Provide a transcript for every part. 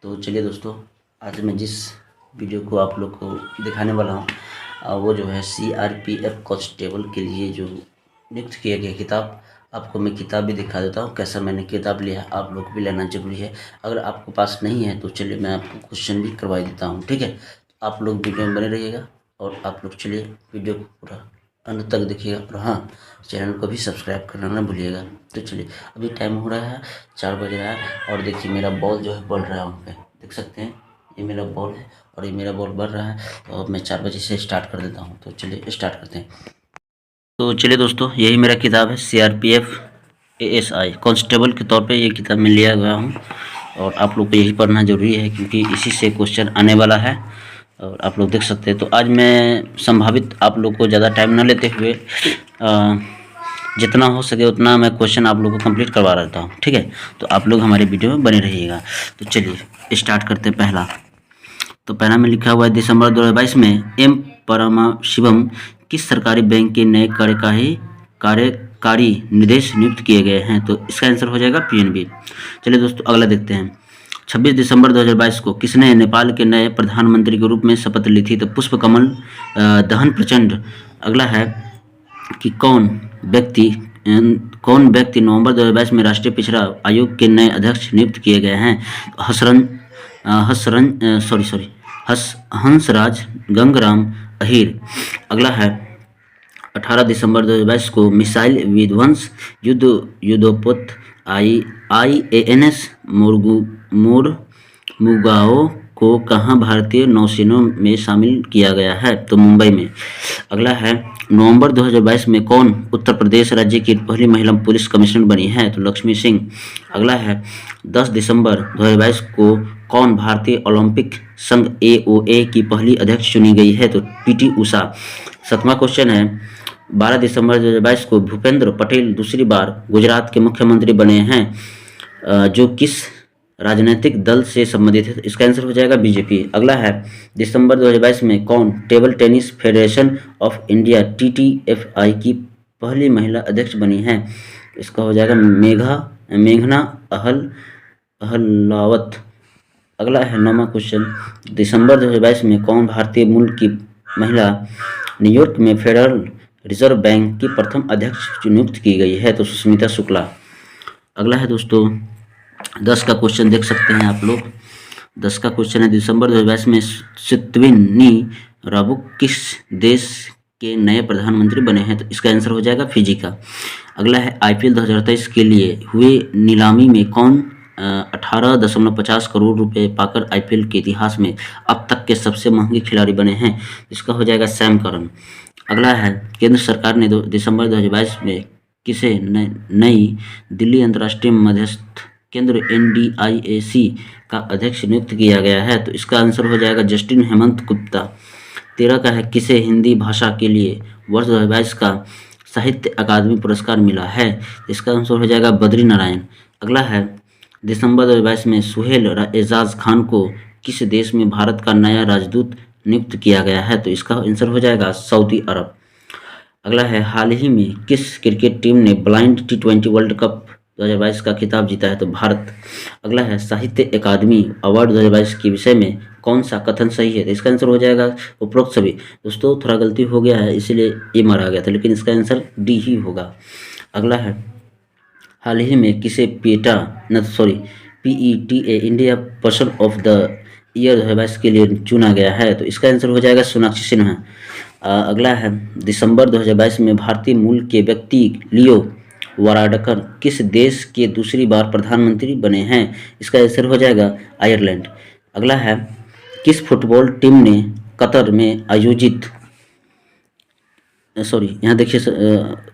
तो चलिए दोस्तों, आज मैं जिस वीडियो को आप लोग को दिखाने वाला हूँ वो जो है CRPF कांस्टेबल के लिए जो नियुक्त किया गया किताब। आपको मैं किताब भी दिखा देता हूँ कैसा मैंने किताब लिया है। आप लोग भी लेना जरूरी है। अगर आपके पास नहीं है तो चलिए मैं आपको क्वेश्चन भी करवा देता हूँ, ठीक है। तो आप लोग वीडियो में बने रहिएगा और आप लोग चलिए वीडियो को पूरा अंत तक देखिएगा और हाँ, चैनल को भी सब्सक्राइब करना ना भूलिएगा। तो चलिए, अभी टाइम हो रहा है 4 बज रहा है और देखिए मेरा बॉल जो है बढ़ रहा है। वहाँ पे देख सकते हैं, ये मेरा बॉल है और ये मेरा बॉल बढ़ रहा है। तो अब मैं 4 बजे से स्टार्ट कर देता हूँ। तो चलिए स्टार्ट करते हैं। तो चलिए दोस्तों, यही मेरा किताब है CRPF ASI कांस्टेबल के तौर पे ये किताब मैं लिया गया हूँ और आप लोग को यही पढ़ना ज़रूरी है क्योंकि इसी से क्वेश्चन आने वाला है। और आप लोग देख सकते हैं। तो आज मैं संभावित आप लोग को ज़्यादा टाइम न लेते हुए जितना हो सके उतना मैं क्वेश्चन आप लोग को कंप्लीट करवा रहता हूँ, ठीक है। तो आप लोग हमारे वीडियो में बने रहिएगा। तो चलिए स्टार्ट करते हैं। पहला में लिखा हुआ है दिसंबर 2022 में एम परमशिवम किस सरकारी बैंक के नए कार्यकारी निदेश नियुक्त किए गए हैं। तो इसका आंसर हो जाएगा PNB। चलिए दोस्तों, अगला देखते हैं। 26 दिसंबर 2022 को किसने नेपाल के नए प्रधानमंत्री के रूप में शपथ ली थी। तो पुष्पकमल दहन प्रचंड। अगला है कि कौन व्यक्ति नवंबर 2022 में राष्ट्रीय पिछड़ा आयोग के नए अध्यक्ष नियुक्त किए गए हैं। हंसराज गंगराम अहीर। अगला है 18 दिसंबर 2022 को मिसाइल विध्वंस युद्धपोत IANS मुगाओ को कहाँ भारतीय नौसेना में शामिल किया गया है। तो मुंबई में। अगला है नवंबर 2022 में कौन उत्तर प्रदेश राज्य की पहली महिला पुलिस कमिश्नर बनी है। तो लक्ष्मी सिंह। अगला है 10 दिसंबर 2022 को कौन भारतीय ओलंपिक संघ AOA की पहली अध्यक्ष चुनी गई है। तो PT उषा। 7वां क्वेश्चन है 12 दिसंबर 2022 को भूपेंद्र पटेल दूसरी बार गुजरात के मुख्यमंत्री बने हैं जो किस राजनीतिक दल से संबंधित है। इसका आंसर हो जाएगा BJP। अगला है दिसंबर 2022 में कौन table tennis federation of India TTFI की पहली महिला अध्यक्ष बनी है। इसका हो जाएगा मेघना अहलावत। अगला है 9वां क्वेश्चन दिसंबर 2022 में कौन भारतीय मूल की महिला न्यूयॉर्क में फेडरल रिजर्व बैंक की प्रथम अध्यक्ष नियुक्त की गई है। तो सुष्मिता शुक्ला। अगला है दोस्तों 10 का क्वेश्चन देख सकते हैं आप लोग। 10 का क्वेश्चन है दिसंबर 2022 में सित्विनी राबुक किस देश के नए प्रधानमंत्री बने हैं। तो इसका आंसर हो जाएगा फिजी का। अगला है IPL 2023 के लिए हुए नीलामी में कौन 18.50 करोड़ रुपए पाकर IPL के इतिहास में अब तक के सबसे महंगे खिलाड़ी बने हैं। इसका हो जाएगा सैम करन। अगला है केंद्र सरकार ने दिसंबर 2022 में किसे नई दिल्ली अंतर्राष्ट्रीय मध्यस्थ केंद्र NDIAC का अध्यक्ष नियुक्त किया गया है। तो इसका आंसर हो जाएगा जस्टिन हेमंत गुप्ता। 13 का है किसे हिंदी भाषा के लिए वर्ष 2022 का साहित्य अकादमी पुरस्कार मिला है। इसका आंसर हो जाएगा बद्री नारायण। अगला है दिसंबर 2022 में सुहेल एजाज खान को किस देश में भारत का नया राजदूत नियुक्त किया गया है। तो इसका आंसर हो जाएगा सऊदी अरब। अगला है हाल ही में किस क्रिकेट टीम ने ब्लाइंड T20 वर्ल्ड कप 2022 का खिताब जीता है। तो भारत। अगला है साहित्य अकादमी अवार्ड 2022 के विषय में कौन सा कथन सही है। तो इसका आंसर हो जाएगा उपरोक्त सभी। दोस्तों थोड़ा गलती हो गया है इसीलिए ये मारा गया था, लेकिन इसका आंसर D ही होगा। अगला है हाल ही में किसे PETA India person of the year 2022 के लिए चुना गया है। तो इसका आंसर हो जाएगा सोनाक्षी सिन्हा। अगला है दिसंबर 2022 में भारतीय मूल के व्यक्ति लियो वाराडकर किस देश के दूसरी बार प्रधानमंत्री बने हैं। इसका आंसर हो जाएगा आयरलैंड। अगला है किस फुटबॉल टीम ने कतर में आयोजित यहाँ देखिए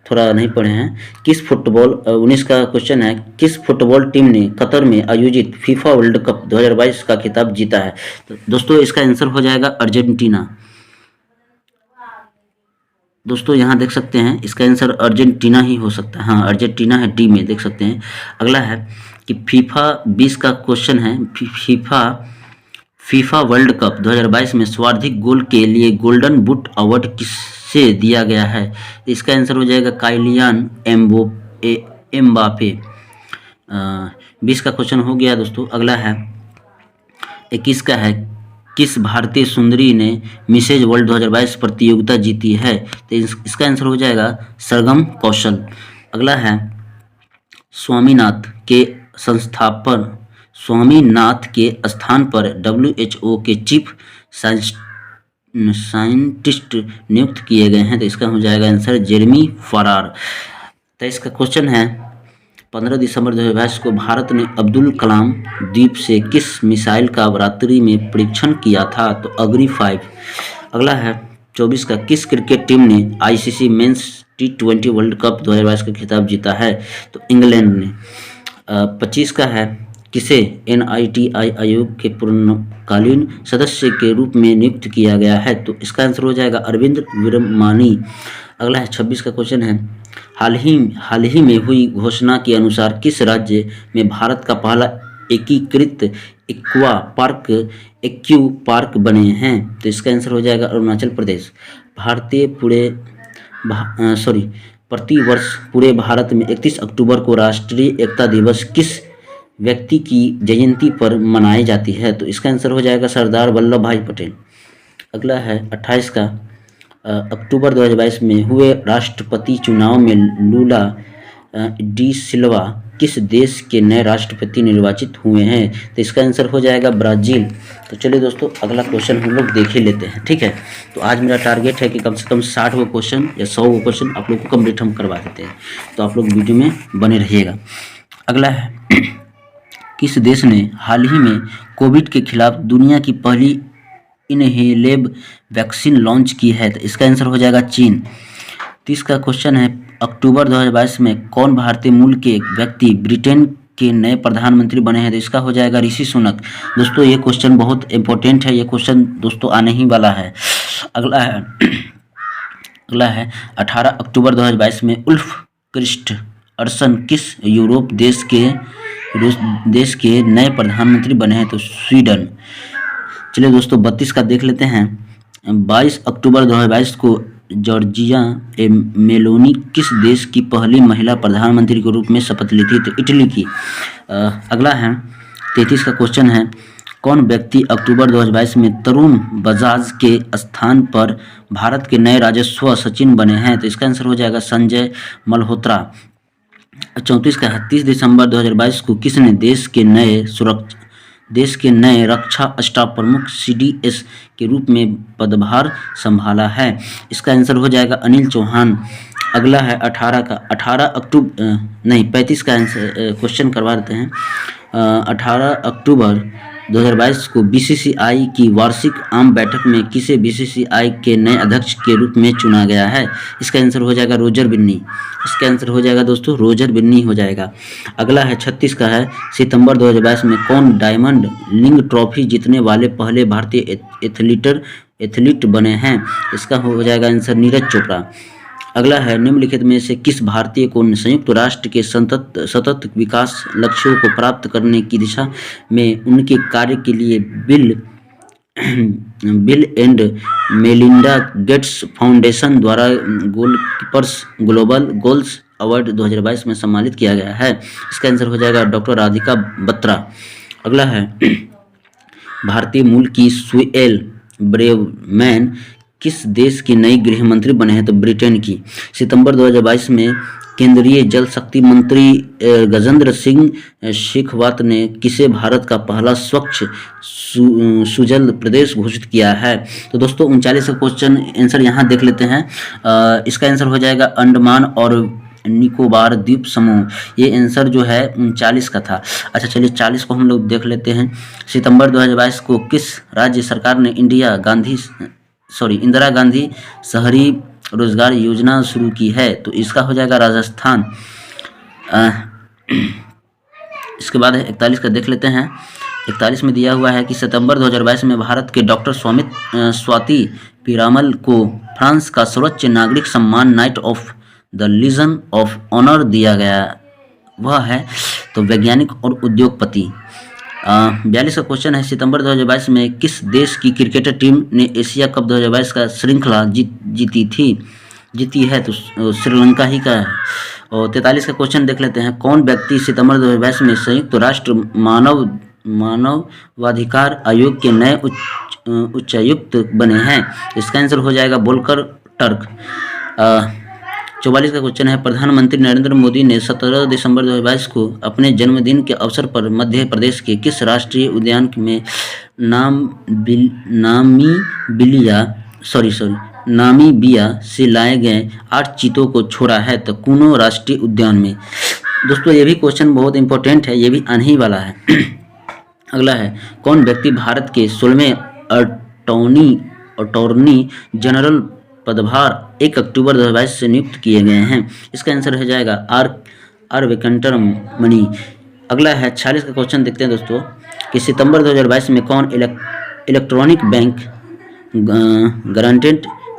थोड़ा नहीं पढ़े हैं। किस फुटबॉल 19 का क्वेश्चन है किस फुटबॉल टीम ने कतर में आयोजित FIFA वर्ल्ड कप 2022 का खिताब जीता है। तो दोस्तों इसका आंसर हो जाएगा अर्जेंटीना। दोस्तों यहाँ देख सकते हैं इसका आंसर अर्जेंटीना ही हो सकता है। हाँ, अर्जेंटीना है, D में देख सकते हैं। अगला है कि FIFA 20 का क्वेश्चन है FIFA वर्ल्ड कप 2022 में सर्वाधिक गोल के लिए गोल्डन बूट अवार्ड किससे दिया गया है। इसका आंसर हो जाएगा काइलियान एम्बापे। 20 का क्वेश्चन हो गया दोस्तों। अगला है 21 का है, किस भारतीय सुंदरी ने मिसेज वर्ल्ड 2022 प्रतियोगिता जीती है? तो इसका आंसर हो जाएगा सरगम कौशल। अगला है, स्वामीनाथ के संस्थापन स्वामीनाथ के स्थान पर WHO के चीफ साइंटिस्ट नियुक्त किए गए हैं। तो इसका हो जाएगा आंसर जेरेमी फरार। तो इसका क्वेश्चन है, 15 दिसंबर 2022 को भारत ने अब्दुल कलाम द्वीप से किस मिसाइल का रात्रि में परीक्षण किया था? तो अग्नि 5। अगला है 24 का, किस क्रिकेट टीम ने ICC men's T20 world cup 2022 का खिताब जीता है? तो इंग्लैंड ने। 25 का है, किसे NITI आयोग के पूर्णकालीन सदस्य के रूप में नियुक्त किया गया है? तो इसका आंसर हो जाएगा अरविंद विरमानी। अगला है 26 का क्वेश्चन है, हाल ही में हुई घोषणा के अनुसार किस राज्य में भारत का पहला एकीकृत एक्यू पार्क बने हैं? तो इसका आंसर हो जाएगा अरुणाचल प्रदेश। प्रतिवर्ष पूरे भारत में 31 अक्टूबर को राष्ट्रीय एकता दिवस किस व्यक्ति की जयंती पर मनाई जाती है? तो इसका आंसर हो जाएगा सरदार वल्लभ भाई पटेल। अगला है 28 का, अक्टूबर 2022 में हुए राष्ट्रपति चुनाव में लूला डी सिल्वा किस देश के नए राष्ट्रपति निर्वाचित हुए हैं? तो इसका आंसर हो जाएगा ब्राज़ील। तो चलिए दोस्तों, अगला क्वेश्चन हम लोग देख ही लेते हैं, ठीक है। तो आज मेरा टारगेट है कि कम से कम 60 वो क्वेश्चन या 100 वो क्वेश्चन आप लोग को कंप्लीट हम करवा देते हैं, तो आप लोग वीडियो में बने रहिएगा। अगला है, किस देश ने हाल ही में कोविड के खिलाफ दुनिया की पहली इनहेलेब वैक्सीन लॉन्च की है? तो इसका आंसर हो जाएगा चीन। 30 का क्वेश्चन है, अक्टूबर 2022 में कौन भारतीय मूल के व्यक्ति ब्रिटेन के नए प्रधानमंत्री बने हैं? तो इसका हो जाएगा ऋषि सुनक। दोस्तों ये क्वेश्चन बहुत इंपॉर्टेंट है, ये क्वेश्चन दोस्तों आने ही वाला है। अगला है 18 अक्टूबर 2022 में उल्फ क्रिस्टर्सन किस यूरोप देश के नए प्रधानमंत्री बने हैं? तो स्वीडन। चलिए दोस्तों 32 का देख लेते हैं, 22 अक्टूबर 2022 को जॉर्जिया मेलोनी किस देश की पहली महिला प्रधानमंत्री के रूप में शपथ ली थी? तो इटली की। अगला है 33 का क्वेश्चन है, कौन व्यक्ति अक्टूबर 2022 में तरुण बजाज के स्थान पर भारत के नए राजस्व सचिव बने हैं? तो इसका आंसर हो जाएगा संजय मल्होत्रा। 34 का 30 दिसंबर 2022 को किसने देश के नए रक्षा स्टाफ प्रमुख CDS के रूप में पदभार संभाला है? इसका आंसर हो जाएगा अनिल चौहान। अगला है 35 का आंसर क्वेश्चन करवा देते हैं। 18 अक्टूबर 2022 को BCCI की वार्षिक आम बैठक में किसे BCCI के नए अध्यक्ष के रूप में चुना गया है? इसका आंसर हो जाएगा रोजर बिन्नी। इसका आंसर हो जाएगा दोस्तों रोजर बिन्नी हो जाएगा। अगला है 36 का है, सितंबर 2022 में कौन डायमंड लिंग ट्रॉफी जीतने वाले पहले भारतीय एथलीट बने हैं? इसका हो जाएगा आंसर नीरज चोपड़ा। अगला है, निम्नलिखित में से किस भारतीय को संयुक्त राष्ट्र के सतत विकास लक्ष्यों को प्राप्त करने की दिशा में उनके कार्य के लिए bill and Melinda Gates foundation द्वारा गोलकीपर्स ग्लोबल गोल्स अवार्ड 2022 में सम्मानित किया गया है? इसका आंसर हो जाएगा डॉक्टर राधिका बत्रा। अगला है, भारतीय मूल की सुएल ब्रेवमैन किस देश की नई गृह मंत्री बने हैं? तो ब्रिटेन की। सितंबर 2022 में केंद्रीय जल शक्ति मंत्री गजेंद्र सिंह शेखावत ने किसे भारत का पहला स्वच्छ सुजल प्रदेश घोषित किया है? तो दोस्तों 39 का क्वेश्चन आंसर यहाँ देख लेते हैं। इसका आंसर हो जाएगा अंडमान और निकोबार द्वीप समूह। ये आंसर जो है 39 का था। अच्छा चलिए 40 को हम लोग देख लेते हैं। सितंबर 2022 को किस राज्य सरकार ने इंदिरा गांधी शहरी रोजगार योजना शुरू की है? तो इसका हो जाएगा राजस्थान। इसके बाद 41 का देख लेते हैं। 41 में दिया हुआ है कि सितंबर 2022 में भारत के डॉक्टर स्वाति पीरामल को फ्रांस का सर्वोच्च नागरिक सम्मान knight of the legion of honour दिया गया, वह है तो वैज्ञानिक और उद्योगपति। 42 का क्वेश्चन है, सितंबर 2022 में किस देश की क्रिकेटर टीम ने एशिया कप 2022 का श्रृंखला जीती है? तो श्रीलंका ही का है। और 43 का क्वेश्चन देख लेते हैं, कौन व्यक्ति सितंबर 2022 में संयुक्त राष्ट्र मानव मानवाधिकार आयोग के नए उच्चायुक्त बने हैं। इसका आंसर हो जाएगा वोल्कर टर्क। 44 का क्वेश्चन है, प्रधानमंत्री नरेंद्र मोदी ने 17 दिसंबर 2022 को अपने जन्मदिन के अवसर पर मध्य प्रदेश के किस राष्ट्रीय उद्यान में नामीबिया से लाए गए 8 चीतों को छोड़ा है? तो कूनो राष्ट्रीय उद्यान में। दोस्तों ये भी क्वेश्चन बहुत इंपॉर्टेंट है, ये भी आने ही वाला है। अगला है, कौन व्यक्ति भारत के 16वें अटॉर्नी जनरल पदभार 1 अक्टूबर 2022 से नियुक्त किए गए हैं? इसका आंसर हो जाएगा आर वेंकटरमणि। अगला है 46 का क्वेश्चन देखते हैं दोस्तों कि सितंबर 2022 में कौन इलेक्ट्रॉनिक बैंक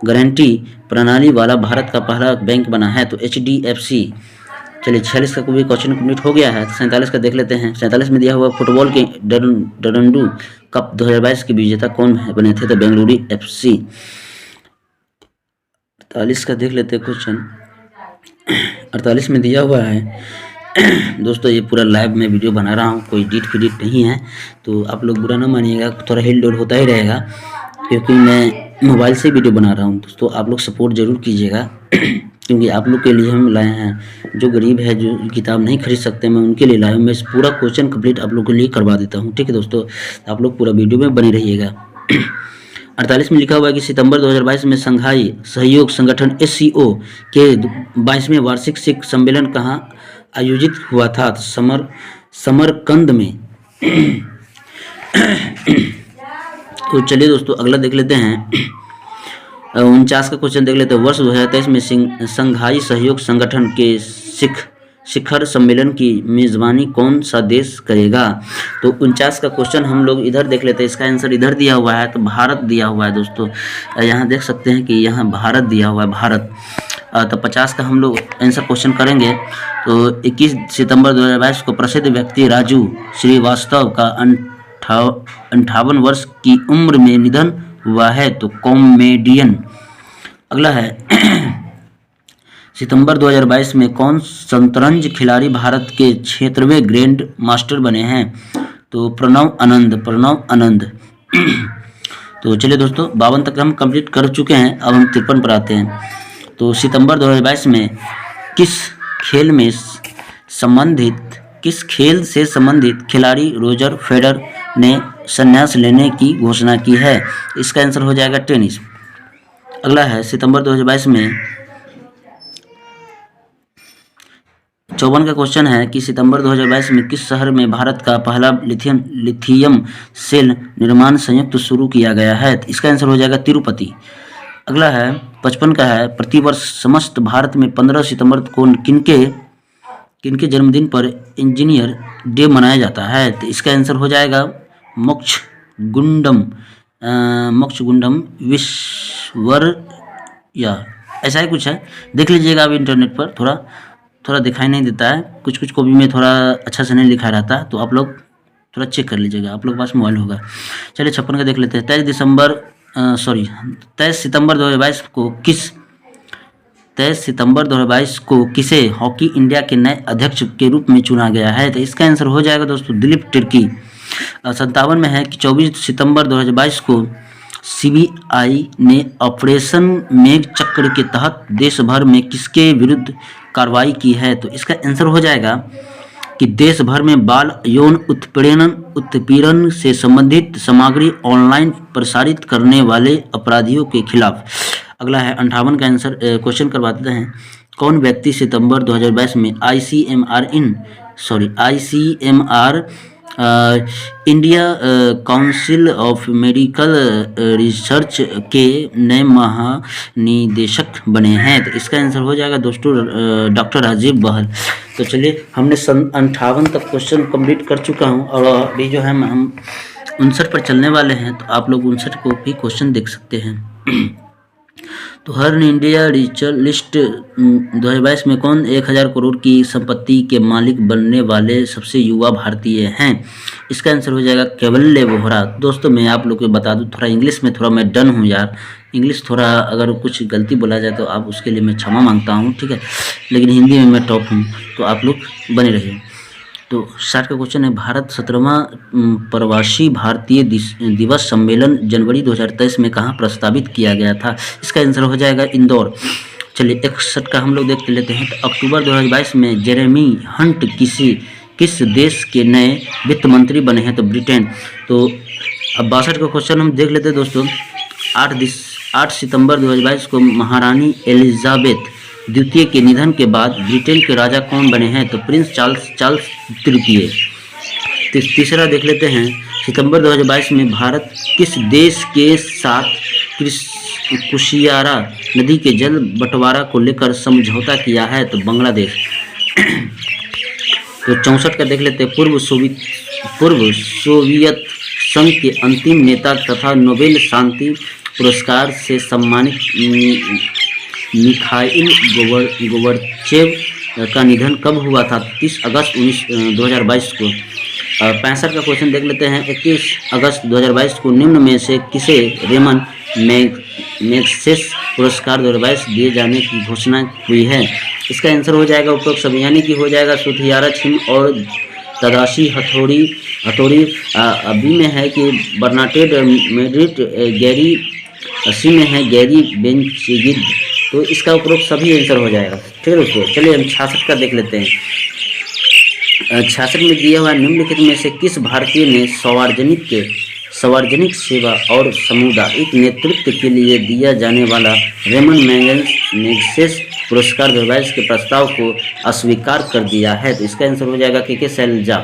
गारंटी प्रणाली वाला भारत का पहला बैंक बना है? तो HDFC। चलिए 46 का भी क्वेश्चन कंप्लीट हो गया है। 47 का देख लेते हैं। 47 में दिया हुआ फुटबॉल के डरंडू कप 2022 के विजेता कौन बने थे? तो बेंगलुरु FC। 48 का देख लेते हैं क्वेश्चन। 48 में दिया हुआ है दोस्तों, ये पूरा लाइव में वीडियो बना रहा हूँ, कोई एडिट फिडिट नहीं है, तो आप लोग बुरा ना मानिएगा, थोड़ा हिल डोल होता ही रहेगा क्योंकि मैं मोबाइल से वीडियो बना रहा हूँ। दोस्तों आप लोग सपोर्ट ज़रूर कीजिएगा क्योंकि आप लोग के लिए हम लाए हैं। जो गरीब है, जो किताब नहीं खरीद सकते, मैं उनके लिए लाया हूँ। मैं पूरा क्वेश्चन कंप्लीट आप लोग के लिए करवा देता हूँ। ठीक है दोस्तों, आप लोग पूरा वीडियो में बने रहिएगा। 48 में लिखा हुआ है कि सितंबर 2022 में शंघाई सहयोग संगठन SCO के 22वें वार्षिक शिखर सम्मेलन कहाँ आयोजित हुआ था? तो समरकंद में। तो चलिए दोस्तों अगला देख लेते हैं। 49 का क्वेश्चन देख लेते हैं। वर्ष 2023 में शंघाई सहयोग संगठन के शिखर सम्मेलन की मेजबानी कौन सा देश करेगा? तो 49 का क्वेश्चन हम लोग इधर देख लेते हैं। इसका आंसर इधर दिया हुआ है, तो भारत दिया हुआ है दोस्तों। यहाँ देख सकते हैं कि यहाँ भारत दिया हुआ है, भारत। तो 50 का हम लोग आंसर क्वेश्चन करेंगे। तो 21 सितंबर 2022 को प्रसिद्ध व्यक्ति राजू श्रीवास्तव का 58 वर्ष की उम्र में निधन हुआ है। तो कॉमेडियन। अगला है सितंबर 2022 में कौन शतरंज खिलाड़ी भारत के 76वें ग्रैंड मास्टर बने हैं? तो प्रणव आनंद। तो चलिए दोस्तों 52 तक हम कंप्लीट कर चुके हैं, अब हम 53 पर आते हैं। तो सितंबर 2022 में किस खेल से संबंधित खिलाड़ी रोजर फेडरर ने संन्यास लेने की घोषणा की है? इसका आंसर हो जाएगा टेनिस। अगला है सितंबर 2022 में 54 का क्वेश्चन है कि सितंबर 2022 में किस शहर में भारत का पहला लिथियम सेल निर्माण संयंत्र शुरू किया गया है? इसका आंसर हो जाएगा तिरुपति। अगला है 55 का है, प्रतिवर्ष समस्त भारत में 15 सितंबर को किनके जन्मदिन पर इंजीनियर डे मनाया जाता है? तो इसका आंसर हो जाएगा मोक्षगुंडम विश्वर या ऐसा ही कुछ है, देख लीजिएगा। अब इंटरनेट पर थोड़ा दिखाई नहीं देता है, कुछ कॉपी में थोड़ा अच्छा से नहीं लिखा रहता है, तो आप लोग थोड़ा चेक कर लीजिएगा, आप लोग के पास मोबाइल होगा। चलिए 56 का देख लेते हैं। 23 सितंबर 2022 को किसे हॉकी इंडिया के नए अध्यक्ष के रूप में चुना गया है? तो इसका आंसर हो जाएगा दोस्तों दिलीप तिर्की। 57 में है कि 24 सितंबर 2022 को CBI ने ऑपरेशन मेघ चक्र के तहत देश भर में किसके विरुद्ध कार्रवाई की है? तो इसका आंसर हो जाएगा कि देश भर में बाल यौन उत्पीड़न से संबंधित सामग्री ऑनलाइन प्रसारित करने वाले अपराधियों के खिलाफ। अगला है 58 का आंसर क्वेश्चन करवा देते हैं। कौन व्यक्ति सितंबर 2022 में ICMR India council of medical research के नए महानिदेशक बने हैं? तो इसका आंसर हो जाएगा दोस्तों डॉक्टर राजीव बहल। तो चलिए हमने 58 तक क्वेश्चन कंप्लीट कर चुका हूं और अभी जो है हम 59 पर चलने वाले हैं, तो आप लोग 59 को भी क्वेश्चन देख सकते हैं। तो हर इंडिया डिजिटल लिस्ट 2022 में कौन 1000 करोड़ की संपत्ति के मालिक बनने वाले सबसे युवा भारतीय हैं? इसका आंसर हो जाएगा कैवल्य वोहरा। दोस्तों मैं आप लोग को बता दूं, थोड़ा इंग्लिश में थोड़ा मैं डन हूं यार, इंग्लिश थोड़ा अगर कुछ गलती बोला जाए तो आप उसके लिए मैं क्षमा मांगता हूं, ठीक है, लेकिन हिंदी में मैं टॉप हूं, तो आप लोग बने रहिए। तो 60 का क्वेश्चन है, भारत 17वां प्रवासी भारतीय दिवस सम्मेलन जनवरी 2023 में कहाँ प्रस्तावित किया गया था? इसका आंसर हो जाएगा इंदौर। चलिए 61 का हम लोग देख लेते हैं। तो अक्टूबर 2022 में जेरेमी हंट किस देश के नए वित्त मंत्री बने हैं? तो ब्रिटेन। तो अब 62 का क्वेश्चन हम देख लेते हैं दोस्तों। 8 सितंबर 2022 को महारानी एलिजाबेथ द्वितीय के निधन के बाद ब्रिटेन के राजा कौन बने हैं? तो प्रिंस चार्ल्स तृतीय। तीसरा देख लेते हैं। सितंबर 2022 में भारत किस देश के साथ कुशियारा नदी के जल बंटवारा को लेकर समझौता किया है? तो बांग्लादेश। तो 64 का देख लेते हैं। पूर्व सोवियत संघ के अंतिम नेता तथा नोबेल शांति पुरस्कार से सम्मानित मिखाइल गोवर्चेव का निधन कब हुआ था? 30 अगस्त 2022 को। 65 का क्वेश्चन देख लेते हैं। 21 अगस्त 2022 को निम्न में से किसे रेमन मैग्सेसे पुरस्कार 2022 दिए जाने की घोषणा हुई है? इसका आंसर हो जाएगा उपरोक्त सभी, यानी कि हो जाएगा सुथियारा छिम और तदाशी हथौड़ी। बी में है कि बर्नाटेड मेड्रिड, गैरी सी में है गैरी बेंचिगिद। तो इसका उपरोक्त सभी आंसर हो जाएगा। ठीक है दोस्तों, चलिए हम 66 का देख लेते हैं। 66 में दिया हुआ निम्नलिखित में से किस भारतीय ने सार्वजनिक सेवा और सामुदायिक नेतृत्व के लिए दिया जाने वाला रेमन मैग्सेसे पुरस्कार 2022 के प्रस्ताव को अस्वीकार कर दिया है? तो इसका आंसर हो जाएगा के शैलजा।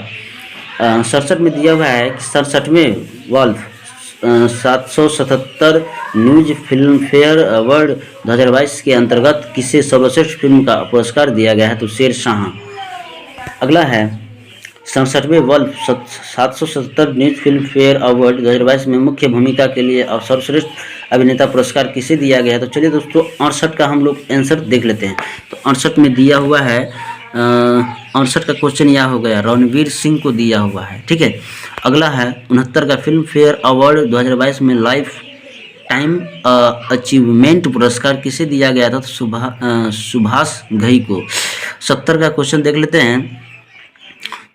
67 में दिया हुआ है कि 67वें Wolf 777 news Filmfare award 2022 के अंतर्गत किसे सर्वश्रेष्ठ फिल्म का पुरस्कार दिया गया है? तो शेरशाह। अगला है 67वें world 777 news Filmfare award 2022 में मुख्य भूमिका के लिए सर्वश्रेष्ठ अभिनेता पुरस्कार किसे दिया गया है? तो चलिए दोस्तों 68 का हम लोग आंसर देख लेते हैं। तो 68 में दिया हुआ है 68 का क्वेश्चन यह हो गया, रणवीर सिंह को दिया हुआ है। ठीक है, अगला है 69 का फिल्म फेयर अवार्ड 2022 में लाइफ टाइम अचीवमेंट पुरस्कार किसे दिया गया था? तो सुभाष घई को। 70 का क्वेश्चन देख लेते हैं।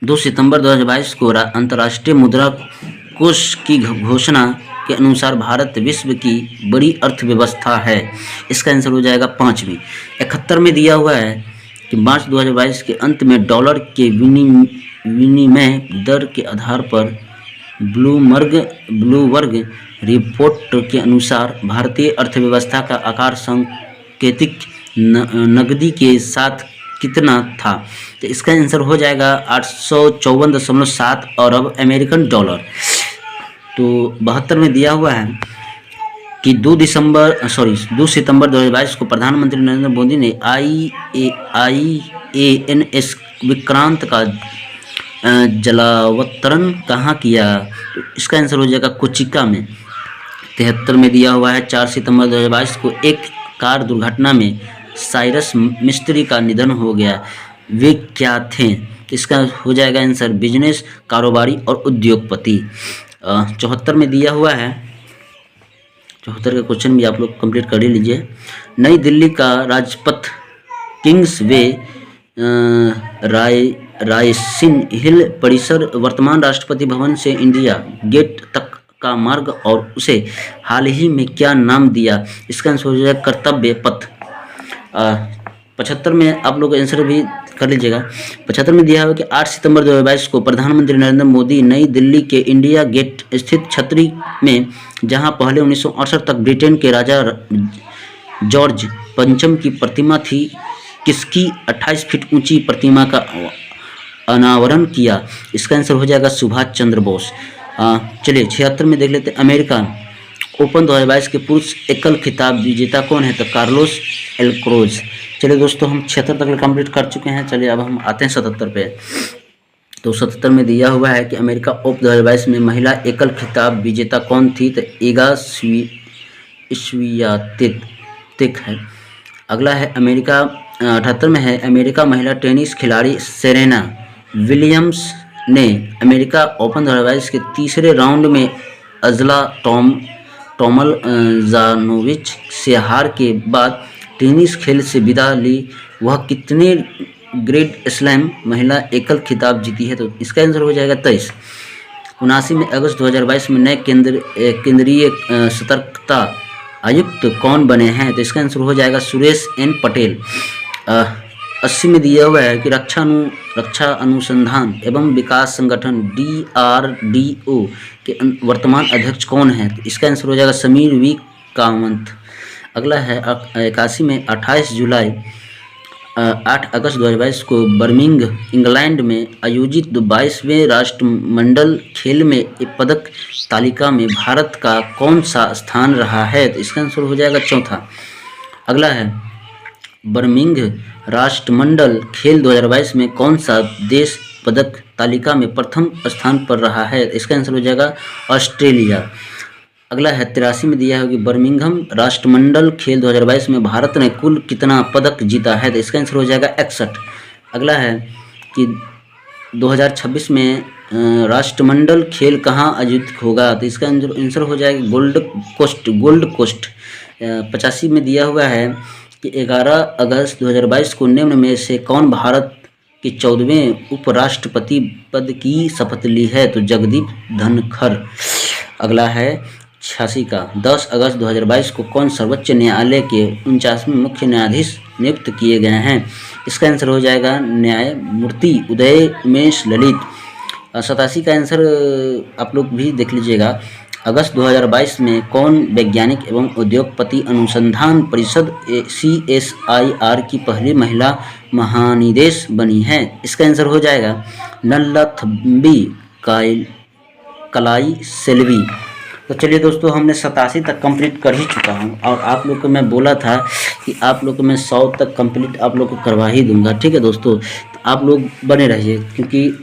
2 सितंबर 2022 को अंतर्राष्ट्रीय मुद्रा कोष की घोषणा के अनुसार भारत विश्व की बड़ी अर्थव्यवस्था है। इसका आंसर हो जाएगा 5वीं। 71 में दिया हुआ है कि मार्च 2022 के अंत में डॉलर के विनिमय दर के आधार पर ब्लूमबर्ग रिपोर्ट के अनुसार भारतीय अर्थव्यवस्था का आकार सांकेतिक नकदी के साथ कितना था? तो इसका आंसर हो जाएगा 854.7 अरब अमेरिकन डॉलर। तो 72 में दिया हुआ है कि 2 सितंबर 2022 को प्रधानमंत्री नरेंद्र मोदी ने IANS विक्रांत का जलावतरण कहाँ किया? तो इसका आंसर हो जाएगा कोचिका में। 73 में दिया हुआ है 4 सितंबर 2022 को एक कार दुर्घटना में साइरस मिस्त्री का निधन हो गया। वे क्या थे? तो इसका हो जाएगा आंसर बिजनेस, कारोबारी और उद्योगपति। 74 में दिया हुआ है, 74 का क्वेश्चन भी आप लोग कंप्लीट कर ही लीजिए। नई दिल्ली का राजपथ किंग्स वे रायसिन हिल परिसर वर्तमान राष्ट्रपति भवन से इंडिया गेट तक का मार्ग और उसे हाल ही में क्या नाम दिया? इसका आंसर हो जाएगा कर्तव्य पथ। 75 में आप लोग आंसर भी कर लीजिएगा। 75 में दिया है कि 8 सितंबर 2022 को प्रधानमंत्री नरेंद्र मोदी नई दिल्ली के इंडिया गेट स्थित छतरी में, जहां पहले 1968 तक ब्रिटेन के राजा जॉर्ज पंचम की प्रतिमा थी, किसकी 28 फीट ऊंची प्रतिमा का अनावरण किया? इसका आंसर हो जाएगा सुभाष चंद्र बोस। चलिए 76 में देख लेते हैं। अमेरिका ओपन 2022 के पुरुष एकल खिताब विजेता कौन है? तो कार्लोस एल्क्रोज। चलिए दोस्तों हम 76 तक कंप्लीट कर चुके हैं। चलिए अब हम आते हैं 77 पे। तो 77 में दिया हुआ है कि अमेरिका ओपन 2022 में महिला एकल खिताब विजेता कौन थी? तो ईगा स्वियातेक है। अगला है अमेरिका 78 में है अमेरिका महिला टेनिस खिलाड़ी सेरेना विलियम्स ने अमेरिका ओपन 2022 के तीसरे राउंड में अजला टोमल जानोविच से हार के बाद टेनिस खेल से विदा ली। वह ग्रेट स्लैम महिला एकल खिताब जीती है? तो इसका आंसर हो जाएगा 23। 79 में अगस्त 2022 में नए केंद्रीय सतर्कता आयुक्त कौन बने हैं? तो इसका आंसर हो जाएगा सुरेश एन पटेल। 80 में दिया हुआ है कि रक्षा अनुसंधान एवं विकास संगठन DRDO के वर्तमान अध्यक्ष कौन है? तो इसका आंसर हो जाएगा समीर वी कामत। अगला है 81 में 8 अगस्त 2022 को बर्मिंघम इंग्लैंड में आयोजित 22वें राष्ट्रमंडल खेल में पदक तालिका में भारत का कौन सा स्थान रहा है? तो इसका आंसर हो जाएगा चौथा। अगला है बर्मिंघम राष्ट्रमंडल खेल 2022 में कौन सा देश पदक तालिका में प्रथम स्थान पर रहा है? इसका आंसर हो जाएगा ऑस्ट्रेलिया। अगला है 83 में दिया है कि बर्मिंघम राष्ट्रमंडल खेल 2022 में भारत ने कुल कितना पदक जीता है? तो इसका आंसर हो जाएगा 61। अगला है कि 2026 में राष्ट्रमंडल खेल कहाँ आयोजित होगा? तो इसका आंसर हो जाएगा गोल्ड कोस्ट। 85 में दिया हुआ है कि 11 अगस्त 2022 को निम्न में से कौन भारत के 14वें उपराष्ट्रपति पद की शपथ ली है? तो जगदीप धनखड़। अगला है 86 का 10 अगस्त 2022 को कौन सर्वोच्च न्यायालय के 49वें मुख्य न्यायाधीश नियुक्त किए गए हैं? इसका आंसर हो जाएगा न्यायमूर्ति उदय उमेश ललित। 87 का आंसर आप लोग भी देख लीजिएगा। अगस्त 2022 में कौन वैज्ञानिक एवं उद्योगपति अनुसंधान परिषद CSIR की पहली महिला महानिदेश बनी है? इसका आंसर हो जाएगा नल्लाथम्बी कलाई सेल्वी। तो चलिए दोस्तों, हमने 87 तक कंप्लीट कर ही चुका हूँ और आप लोग को मैं बोला था कि आप लोग को मैं 100 तक कंप्लीट आप लोग को करवा ही दूंगा। ठीक है दोस्तों, तो आप लोग बने रहिए, क्योंकि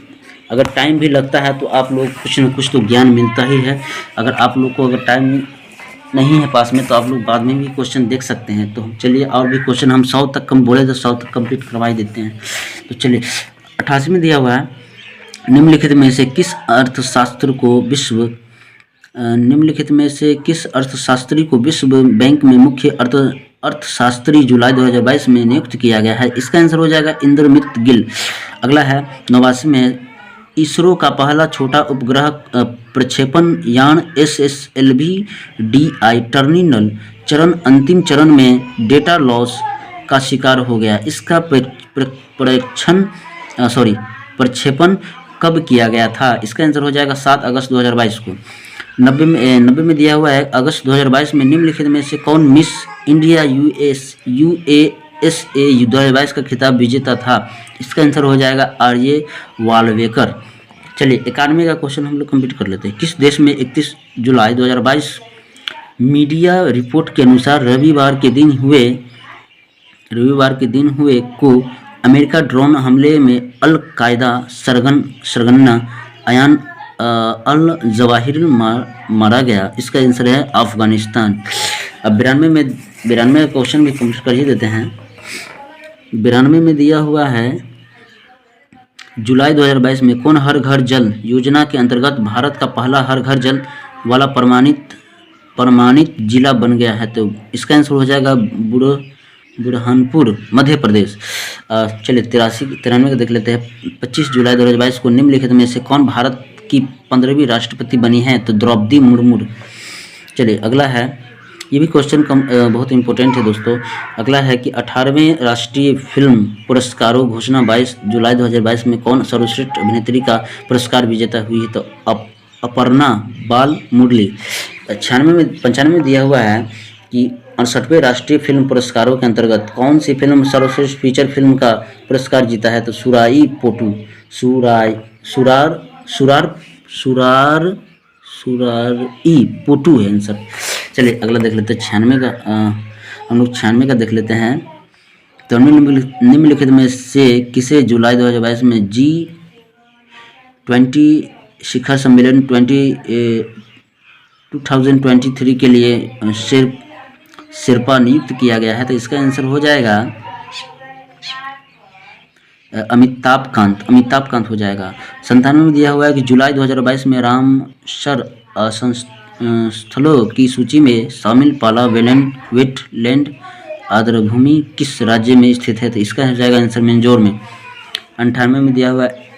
अगर टाइम भी लगता है तो आप लोग कुछ न कुछ तो ज्ञान मिलता ही है। अगर आप लोग को अगर टाइम नहीं है पास में तो आप लोग बाद में भी क्वेश्चन देख सकते हैं। तो चलिए, और भी क्वेश्चन हम 100 तक कम बोले तो 100 तक कंप्लीट करवा ही देते हैं। तो चलिए, 88 में दिया हुआ है निम्नलिखित में से किस अर्थशास्त्री को विश्व बैंक में मुख्य अर्थशास्त्री जुलाई 2022 में नियुक्त किया गया है? इसका आंसर हो जाएगा इंद्रमित गिल। अगला है 89 में इसरो का पहला छोटा उपग्रह प्रक्षेपण यान SSLV DI टर्मिनल चरण अंतिम चरण में डेटा लॉस का शिकार हो गया। इसका प्रक्षेपण कब किया गया था? इसका आंसर हो जाएगा 7 अगस्त 2022 को। 90 में दिया हुआ है अगस्त 2022 में निम्नलिखित में से कौन मिस इंडिया USA 2022 का खिताब विजेता था? इसका आंसर हो जाएगा आर्य वाल्वेकर। चलिए, 91 का क्वेश्चन हम लोग कंप्लीट कर लेते हैं। किस देश में 31 जुलाई 2022 मीडिया रिपोर्ट के अनुसार रविवार के दिन हुए को अमेरिका ड्रोन हमले में अल कायदा सरगना अयान अल जवाहिरी मारा गया? इसका आंसर है अफगानिस्तान। अब 92 क्वेश्चन भी कंप्लीट कर ही देते हैं। 92 में दिया हुआ है जुलाई 2022 में कौन हर घर जल योजना के अंतर्गत भारत का पहला हर घर जल वाला प्रमाणित जिला बन गया है? तो इसका आंसर हो जाएगा बुरहानपुर, मध्य प्रदेश। चलिए, 93 का देख लेते हैं। 25 जुलाई 2022 को निम्नलिखित में से कौन भारत की 15वीं राष्ट्रपति बनी है? तो द्रौपदी मुर्मू। चलिए, अगला है, ये भी क्वेश्चन बहुत इंपॉर्टेंट है दोस्तों। अगला है कि 18वें राष्ट्रीय फिल्म पुरस्कारों घोषणा 22 जुलाई 2022 में कौन सर्वश्रेष्ठ अभिनेत्री का पुरस्कार विजेता हुई है? तो अपर्णा बाल मुरली। 95 में दिया हुआ है कि 68वें राष्ट्रीय फिल्म पुरस्कारों के अंतर्गत कौन सी फिल्म सर्वश्रेष्ठ फीचर फिल्म का पुरस्कार जीता है? तो सुराई पोटू है आंसर। चलिए, अगला देख लेते हैं 96 का। हम लोग 96 का देख लेते हैं। तो निम्नलिखित में से किसे जुलाई 2022 में G20 शिखर सम्मेलन 2023 के लिए शेरपा नियुक्त किया गया है? तो इसका आंसर हो जाएगा अमिताभ कांत हो जाएगा। 97 में दिया हुआ है कि जुलाई 2022 में रामसर स्थलों की सूची में शामिल पाला वेटलैंड आर्द्रभूमि किस राज्य में स्थित है? तो इसका हो जाएगा आंसर मिजोरम में। 98 में दिया हुआ है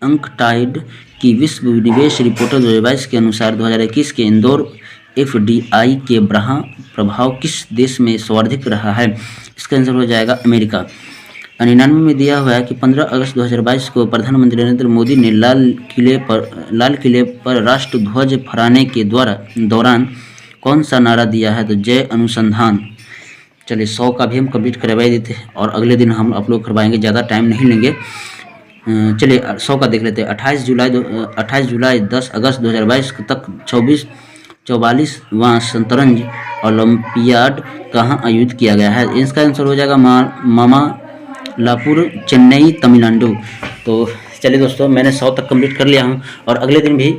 अंकटाइड की विश्व निवेश रिपोर्ट 2022 के अनुसार 2021 के इंदौर एफडीआई के प्रभाव किस देश में सर्वाधिक रहा है? इसका आंसर हो जाएगा अमेरिका। 99 में दिया हुआ है कि 15 अगस्त 2022 को प्रधानमंत्री नरेंद्र मोदी ने लाल किले पर राष्ट्र ध्वज फहराने के दौरान कौन सा नारा दिया है? तो जय अनुसंधान। चलिए 100 का भी हम कंप्लीट करवा देते हैं और अगले दिन हम अपलोड करवाएंगे, ज़्यादा टाइम नहीं लेंगे। चलिए 100 का देख लेते हैं। 28 जुलाई 10 अगस्त 2022 तक 44वां शतरंज ओलंपियाड कहाँ आयोजित किया गया है? इसका आंसर हो जाएगा मामल्लापुर, चेन्नई, तमिलनाडु। तो चलिए दोस्तों, मैंने 100 तक कंप्लीट कर लिया हूँ और अगले दिन भी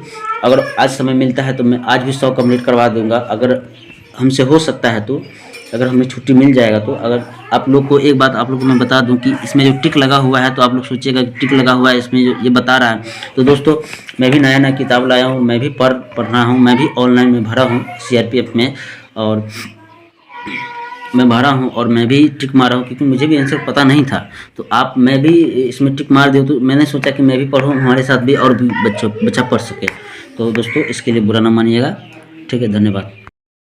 अगर आज समय मिलता है तो मैं आज भी 100 कंप्लीट करवा दूंगा, अगर हमसे हो सकता है तो, अगर हमें छुट्टी मिल जाएगा तो। अगर आप लोग को एक बात आप लोग को मैं बता दूं कि इसमें जो टिक लगा हुआ है तो आप लोग सोचिएगा कि टिक लगा हुआ है, इसमें जो ये बता रहा है। तो दोस्तों मैं भी नया किताब लाया हूँ, मैं भी पढ़ रहा हूँ, मैं भी ऑनलाइन में भरा हूँ CRPF में, और मैं भरा हूँ और मैं भी टिक मारा हूँ क्योंकि मुझे भी आंसर पता नहीं था। तो मैं भी इसमें टिक मार दूँ, तो मैंने सोचा कि मैं भी पढ़ूँ, हमारे साथ भी और भी बच्चा पढ़ सके। तो दोस्तों इसके लिए बुरा ना मानिएगा, ठीक है, धन्यवाद।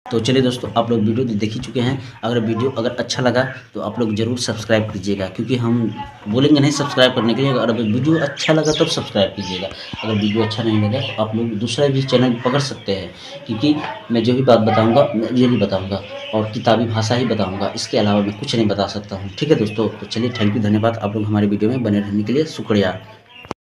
तो चलिए दोस्तों, आप लोग वीडियो देख ही चुके हैं। अगर वीडियो अच्छा लगा तो आप लोग ज़रूर सब्सक्राइब कीजिएगा, क्योंकि हम बोलेंगे नहीं सब्सक्राइब करने के लिए। अगर वीडियो अच्छा लगा तब सब्सक्राइब कीजिएगा, अगर वीडियो अच्छा नहीं लगा तो आप लोग दूसरा भी चैनल पकड़ सकते हैं, क्योंकि मैं जो भी बात बताऊँगा मैं रियली बताऊँगा और किताबी भाषा ही बताऊँगा, इसके अलावा मैं कुछ नहीं बता सकता हूँ। ठीक है दोस्तों, तो चलिए थैंक यू, धन्यवाद। आप लोग हमारे वीडियो में बने रहने के लिए शुक्रिया।